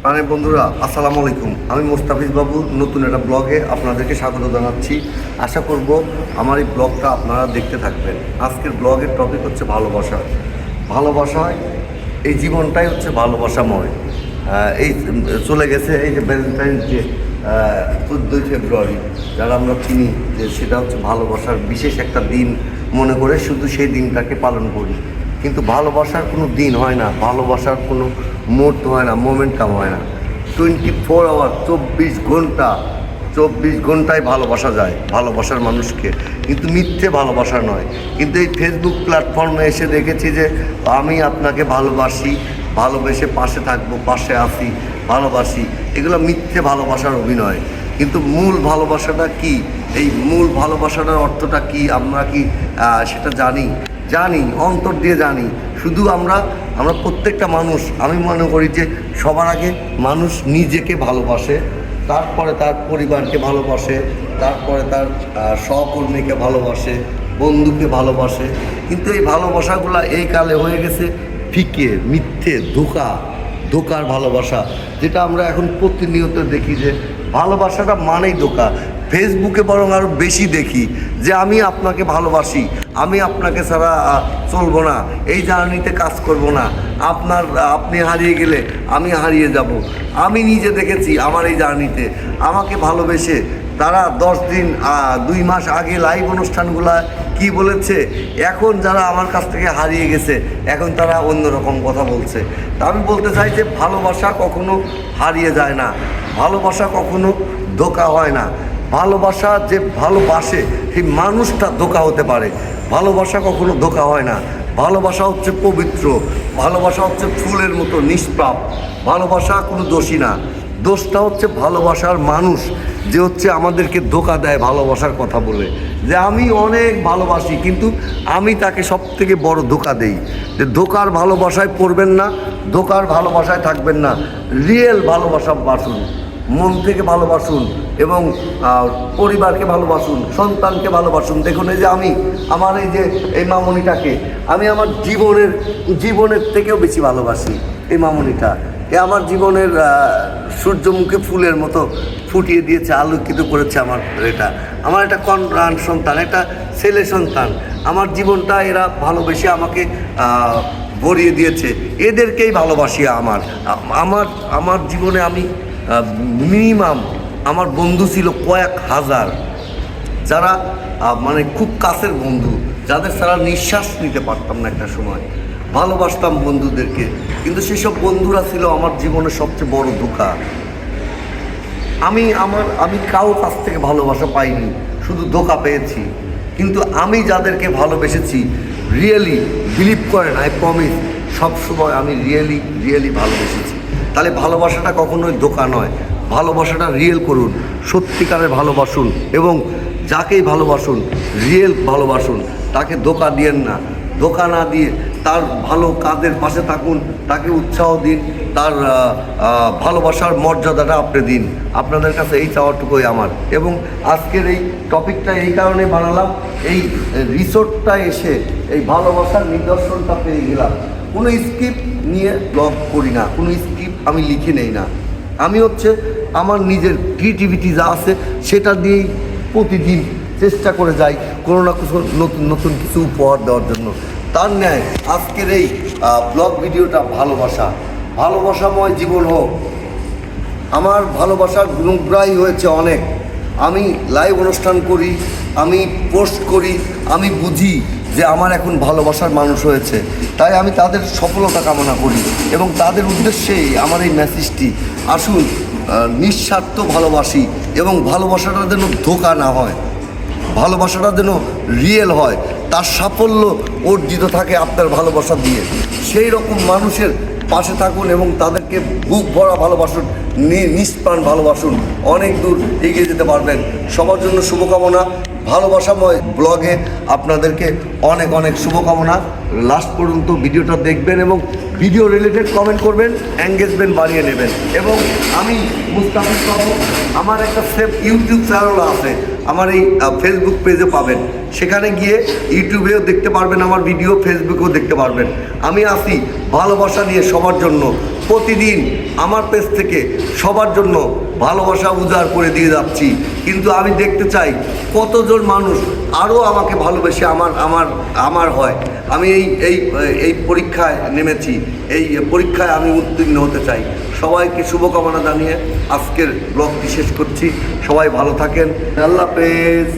প্রাণের বন্ধুরা, আসসালামু আলাইকুম। আমি মোস্তাফিজ বাবু নতুন একটা ব্লগে আপনাদেরকে স্বাগত জানাচ্ছি। আশা করব আমার এই ব্লগটা আপনারা দেখতে থাকবেন। আজকের ব্লগের টপিক হচ্ছে ভালোবাসা। ভালোবাসায় এই জীবনটাই হচ্ছে ভালোবাসাময়। এই চলে গেছে এই যে ভ্যালেন্টাইন্স ডে 14ই ফেব্রুয়ারি, যারা আমরা চিনি যে সেটা হচ্ছে ভালোবাসার বিশেষ একটা দিন মনে করে শুধু সেই দিনটাকে পালন করি। কিন্তু ভালোবাসার কোনো দিন হয় না, ভালোবাসার কোনো মুহূর্ত হয় না, মোমেন্টাম হয় না। 24 আওয়ার 24 ঘন্টায় ভালোবাসা যায় ভালোবাসার মানুষকে, কিন্তু মিথ্যে ভালোবাসা নয়। কিন্তু এই ফেসবুক প্ল্যাটফর্মে এসে দেখেছি যে আমি আপনাকে ভালোবাসি, ভালোবেসে পাশে থাকবো, পাশে আসি, ভালোবাসি, এগুলো মিথ্যে ভালোবাসার অভিনয়। কিন্তু মূল ভালোবাসাটা কি, এই মূল ভালোবাসাটার অর্থটা কি আমরা কি সেটা জানি, অন্তর দিয়ে জানি। শুধু আমরা প্রত্যেকটা মানুষ, আমি মনে করি যে সবার আগে মানুষ নিজেকে ভালোবাসে, তারপরে তার পরিবারকে ভালোবাসে, তারপরে তার সহকর্মীকে ভালোবাসে, বন্ধুকে ভালোবাসে। কিন্তু এই ভালোবাসাগুলো এই কালে হয়ে গেছে ফিকে, মিথ্যে, ধোকার ভালোবাসা, যেটা আমরা এখন প্রতিনিয়ত দেখি যে ভালোবাসাটা মানেই ধোকা। ফেসবুকে বরং আরও বেশি দেখি যে আমি আপনাকে ভালোবাসি, আমি আপনাকে ছাড়া চলবো না, এই জার্নিতে কাজ করব না, আপনি হারিয়ে গেলে আমি হারিয়ে যাব। আমি নিজে দেখেছি আমার এই জার্নিতে আমাকে ভালোবেসে তারা 10 দিন 2 মাস আগে লাইভ অনুষ্ঠানগুলা কি বলেছে, এখন যারা আমার কাছ থেকে হারিয়ে গেছে এখন তারা অন্যরকম কথা বলছে। তা আমি বলতে চাই যে ভালোবাসা কখনো হারিয়ে যায় না, ভালোবাসা কখনো ধোকা হয় না। ভালোবাসা যে ভালোবাসে সেই মানুষটা ধোকা হতে পারে, ভালোবাসা কখনো ধোকা হয় না। ভালোবাসা হচ্ছে পবিত্র, ভালোবাসা হচ্ছে ফুলের মতো নিষ্পাপ, ভালোবাসা কোনো দোষী না। দোষটা হচ্ছে ভালোবাসার মানুষ যে হচ্ছে আমাদেরকে ধোকা দেয় ভালোবাসার কথা বলে, যে আমি অনেক ভালোবাসি কিন্তু আমি তাকে সব থেকে বড় ধোকা দেই। যে ধোকার ভালোবাসায় পড়বেন না, ধোকার ভালোবাসায় থাকবেন না, রিয়েল ভালোবাসা বাসুন, মন থেকে ভালোবাসুন এবং পরিবারকে ভালোবাসুন, সন্তানকে ভালোবাসুন। দেখুন এই যে আমার এই মামনিটাকে আমি আমার জীবনের থেকেও বেশি ভালোবাসি। এই মামনিটা আমার জীবনের সূর্যমুখী ফুলের মতো ফুটিয়ে দিয়েছে, আলোকিত করেছে আমার একটা কন্যান সন্তান, একটা ছেলে সন্তান। আমার জীবনটা এরা ভালোবেসে আমাকে ভরিয়ে দিয়েছে, এদেরকেই ভালোবাসি। আমার জীবনে আমি মিনিমাম আমার বন্ধু ছিল কয়েক হাজার, যারা মানে খুব কাছের বন্ধু, যাদের ছাড়া নিঃশ্বাস নিতে পারতাম না একটা সময়। ভালোবাসতাম বন্ধুদেরকে, কিন্তু সেসব বন্ধুরা ছিল আমার জীবনের সবচেয়ে বড় ধোঁকা। আমি কারোর কাছ থেকে ভালোবাসা পাইনি, শুধু ধোঁকা পেয়েছি। কিন্তু আমি যাদেরকে ভালোবেসেছি, রিয়েলি বিলিভ করেন, আই প্রমিস, সবসময় আমি রিয়েলি ভালোবেসেছি। তাহলে ভালোবাসাটা কখনোই ধোঁকা নয়, ভালোবাসাটা রিয়েল করুন, সত্যিকারের ভালোবাসুন এবং যাকেই ভালোবাসুন রিয়েল ভালোবাসুন, তাকে ধোঁকা দিয়েন না। ধোঁকা না দিয়ে তার ভালো কাজের পাশে থাকুন, তাকে উৎসাহ দিন, তার ভালোবাসার মর্যাদাটা আপনি দিন। আপনাদের কাছে এই চাওয়াটুকুই আমার। এবং আজকের এই টপিকটা এই কারণে বানালাম, এই রিসোর্টটা এসে এই ভালোবাসার নিদর্শনটা পেয়ে গেলাম। কোনো স্ক্রিপ্ট নিয়ে ব্লগ করি না, কোনো স্ক্রিপ্ট আমি লিখে নেই না। আমি আমার নিজের ক্রিয়েটিভিটি যা আছে সেটা দিয়েই প্রতিদিন চেষ্টা করে যাই কোনো না কিছু নতুন কিছু উপহার দেওয়ার জন্য। তার ন্যায় আজকের এই ব্লগ ভিডিওটা ভালোবাসাময় জীবন হোক। আমার ভালোবাসার গুণগ্রাহী হয়েছে অনেক। আমি লাইভ অনুষ্ঠান করি, আমি পোস্ট করি, আমি বুঝি যে আমার এখন ভালোবাসার মানুষ হয়েছে, তাই আমি তাদের সফলতা কামনা করি এবং তাদের উদ্দেশ্যেই আমার এই মেসেজটি। আসুন নিঃস্বার্থ ভালোবাসি এবং ভালোবাসাটা যেন ধোঁকা না হয়, ভালোবাসাটা যেন রিয়েল হয়, তার সাফল্য অর্জিত থাকে আপনার ভালোবাসা দিয়ে। সেই রকম মানুষের পাশে থাকুন এবং তাদেরকে বুক ভরা ভালোবাসুন, নিষ্প্রাণ ভালোবাসুন, অনেক দূর এগিয়ে যেতে পারবেন। সবার জন্য শুভকামনা। ভালোবাসাময় ব্লগে আপনাদেরকে অনেক শুভকামনা। লাস্ট পর্যন্ত ভিডিওটা দেখবেন এবং ভিডিও রিলেটেড কমেন্ট করবেন, এঙ্গেজমেন্ট বাড়িয়ে নেবেন। এবং আমি মুস্তাফিজ বাবু, আমার একটা সেফ ইউটিউব চ্যানেল আছে, আমার এই ফেসবুক পেজে পাবেন। সেখানে গিয়ে ইউটিউবেও দেখতে পারবেন আমার ভিডিও, ফেসবুকেও দেখতে পারবেন। আমি আসি ভালোবাসা নিয়ে সবার জন্য, প্রতিদিন আমার পেজ থেকে সবার জন্য ভালোবাসা উজাড় করে দিয়ে যাচ্ছি। কিন্তু আমি দেখতে চাই কতজন মানুষ আরও আমাকে ভালোবেসে আমার হয়। আমি এই পরীক্ষায় নেমেছি, এই পরীক্ষায় আমি উত্তীর্ণ হতে চাই। সবাইকে শুভকামনা জানিয়ে আজকের ব্লগটি শেষ করছি। সবাই ভালো থাকেন, আল্লাহ হাফেজ।